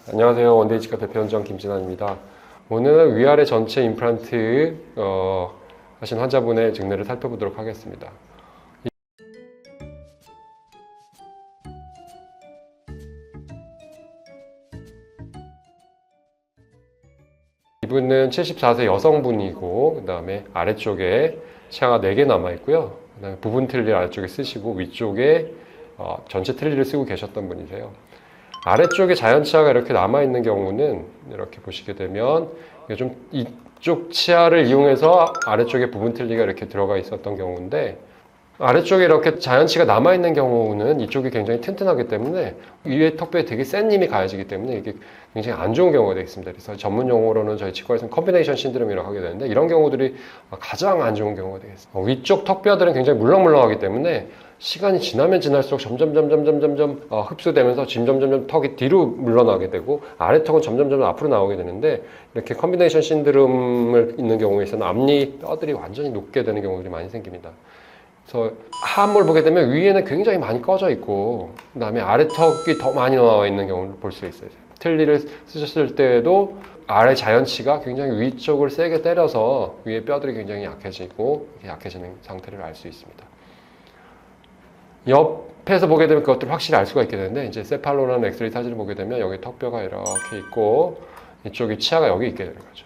안녕하세요. 원데이치과 대표원장 김진환입니다. 오늘은 위아래 전체 임플란트 하신 환자분의 증례를 살펴보도록 하겠습니다. 이분은 74세 여성분이고, 그 다음에 아래쪽에 치아가 4개 남아있고요. 그 다음에 부분 틀니 아래쪽에 쓰시고 위쪽에 전체 틀니를 쓰고 계셨던 분이세요. 아래쪽에 자연 치아가 이렇게 남아있는 경우는 이렇게 보시게 되면 좀 이쪽 치아를 이용해서 아래쪽에 부분 틀니가 이렇게 들어가 있었던 경우인데, 아래쪽에 이렇게 자연치가 남아있는 경우는 이쪽이 굉장히 튼튼하기 때문에 위에 턱뼈에 되게 센 힘이 가해지기 때문에 이게 굉장히 안 좋은 경우가 되겠습니다. 그래서 전문 용어로는 저희 치과에서는 컴비네이션 신드롬이라고 하게 되는데, 이런 경우들이 가장 안 좋은 경우가 되겠습니다. 위쪽 턱뼈들은 굉장히 물렁물렁하기 때문에 시간이 지나면 지날수록 점점 흡수되면서 점점 턱이 뒤로 물러나게 되고, 아래 턱은 점점 앞으로 나오게 되는데, 이렇게 컴비네이션 신드롬을 있는 경우에서는 앞니 뼈들이 완전히 녹게 되는 경우들이 많이 생깁니다. 그래서 하안목을 보게 되면 위에는 굉장히 많이 꺼져 있고, 그 다음에 아래 턱이 더 많이 나와 있는 경우를 볼 수 있어요. 틀니를 쓰셨을 때도 아래 자연치가 굉장히 위쪽을 세게 때려서 위에 뼈들이 굉장히 약해지고, 약해지는 상태를 알 수 있습니다. 옆에서 보게 되면 그것들을 확실히 알 수가 있게 되는데, 이제 세팔로라는 엑스레이 사진을 보게 되면 여기 턱뼈가 이렇게 있고, 이쪽에 치아가 여기 있게 되는 거죠.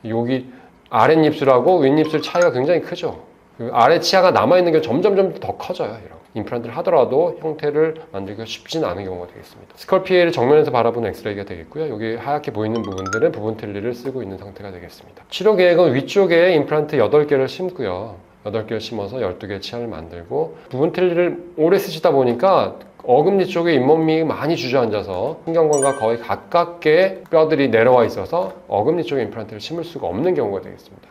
여기 아랫입술하고 윗입술 차이가 굉장히 크죠. 그 아래 치아가 남아있는 게 점점 더 커져요. 이런 임플란트를 하더라도 형태를 만들기가 쉽지는 않은 경우가 되겠습니다. 스컬피에를 정면에서 바라보는 엑스레이가 되겠고요. 여기 하얗게 보이는 부분들은 부분 틀니를 쓰고 있는 상태가 되겠습니다. 치료 계획은 위쪽에 임플란트 8개를 심고요. 8개를 심어서 12개의 치아를 만들고, 부분 틀니를 오래 쓰시다 보니까 어금니 쪽에 잇몸이 많이 주저앉아서 신경관과 거의 가깝게 뼈들이 내려와 있어서 어금니 쪽에 임플란트를 심을 수가 없는 경우가 되겠습니다.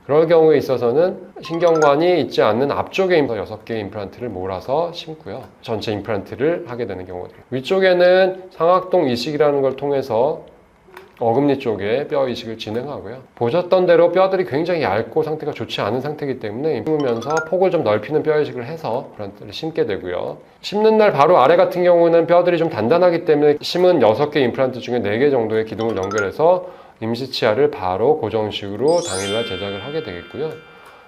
그럴 경우에 있어서는 신경관이 있지 않는 앞쪽에 6개의 임플란트를 몰아서 심고요. 전체 임플란트를 하게 되는 경우가 됩니다. 위쪽에는 상악동 이식이라는 걸 통해서 어금니 쪽에 뼈 이식을 진행하고요. 보셨던 대로 뼈들이 굉장히 얇고 상태가 좋지 않은 상태이기 때문에 심으면서 폭을 좀 넓히는 뼈 이식을 해서 임플란트를 심게 되고요. 심는 날 바로 아래 같은 경우는 뼈들이 좀 단단하기 때문에 심은 6개 임플란트 중에 4개 정도의 기둥을 연결해서 임시치아를 바로 고정식으로 당일날 제작을 하게 되겠고요.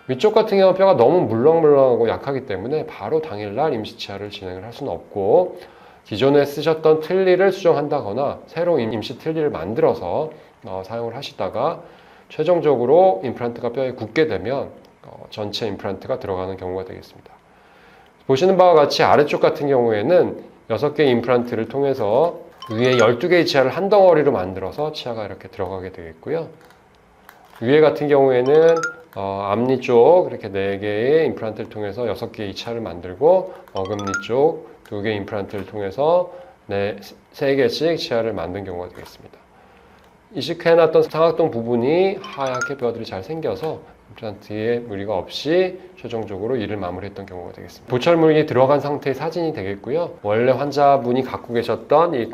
위쪽 같은 경우는 뼈가 너무 물렁물렁하고 약하기 때문에 바로 당일날 임시치아를 진행을 할 수는 없고, 기존에 쓰셨던 틀니를 수정한다거나 새로운 임시 틀니를 만들어서 사용을 하시다가 최종적으로 임플란트가 뼈에 굳게 되면 전체 임플란트가 들어가는 경우가 되겠습니다. 보시는 바와 같이 아래쪽 같은 경우에는 6개의 임플란트를 통해서 위에 12개의 치아를 한 덩어리로 만들어서 치아가 이렇게 들어가게 되겠고요. 위에 같은 경우에는 앞니 쪽 이렇게 4개의 임플란트를 통해서 6개의 치아를 만들고, 어금니 쪽 2개의 임플란트를 통해서 3개씩 치아를 만든 경우가 되겠습니다. 이식해놨던 상악동 부분이 하얗게 뼈들이 잘 생겨서 임플란트에 무리가 없이 최종적으로 일을 마무리했던 경우가 되겠습니다. 보철물이 들어간 상태의 사진이 되겠고요. 원래 환자분이 갖고 계셨던 이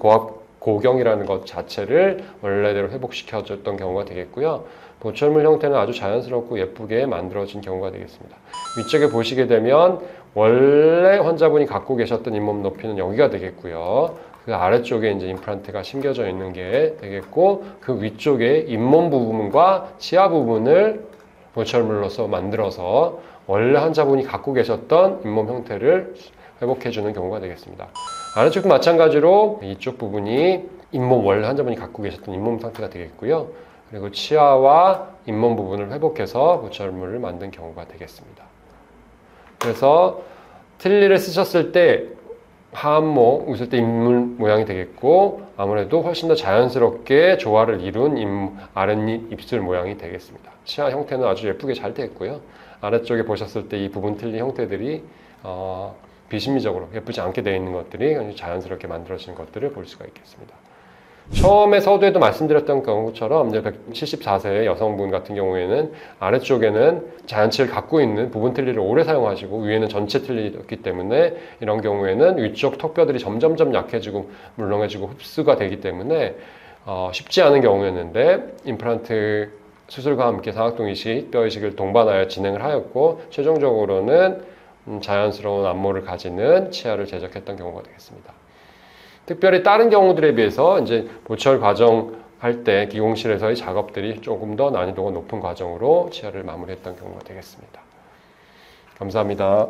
고경이라는 것 자체를 원래대로 회복시켜줬던 경우가 되겠고요. 보철물 형태는 아주 자연스럽고 예쁘게 만들어진 경우가 되겠습니다. 위쪽에 보시게 되면 원래 환자분이 갖고 계셨던 잇몸 높이는 여기가 되겠고요. 그 아래쪽에 이제 임플란트가 심겨져 있는 게 되겠고, 그 위쪽에 잇몸 부분과 치아 부분을 보철물로서 만들어서 원래 환자분이 갖고 계셨던 잇몸 형태를 회복해주는 경우가 되겠습니다. 아래쪽도 마찬가지로 이쪽 부분이 잇몸, 원래 환자분이 갖고 계셨던 잇몸 상태가 되겠고요. 그리고 치아와 잇몸 부분을 회복해서 보철물을 만든 경우가 되겠습니다. 그래서 틀니를 쓰셨을 때 하안목, 웃을 때 입물 모양이 되겠고, 아무래도 훨씬 더 자연스럽게 조화를 이룬 아랫입 입술 모양이 되겠습니다. 치아 형태는 아주 예쁘게 잘 되었고요. 아래쪽에 보셨을 때 이 부분 틀니 형태들이 비심미적으로 예쁘지 않게 되어 있는 것들이 자연스럽게 만들어진 것들을 볼 수가 있겠습니다. 처음에 서두에도 말씀드렸던 경우처럼 이제 74세 여성분 같은 경우에는 아래쪽에는 자연치를 갖고 있는 부분 틀니를 오래 사용하시고 위에는 전체 틀니였기 때문에 이런 경우에는 위쪽 턱뼈들이 점점 약해지고 물렁해지고 흡수가 되기 때문에 쉽지 않은 경우였는데, 임플란트 수술과 함께 상악동 이식, 뼈 이식을 동반하여 진행을 하였고, 최종적으로는 자연스러운 안모를 가지는 치아를 제작했던 경우가 되겠습니다. 특별히 다른 경우들에 비해서 이제 보철 과정할 때 기공실에서의 작업들이 조금 더 난이도가 높은 과정으로 치아를 마무리했던 경우가 되겠습니다. 감사합니다.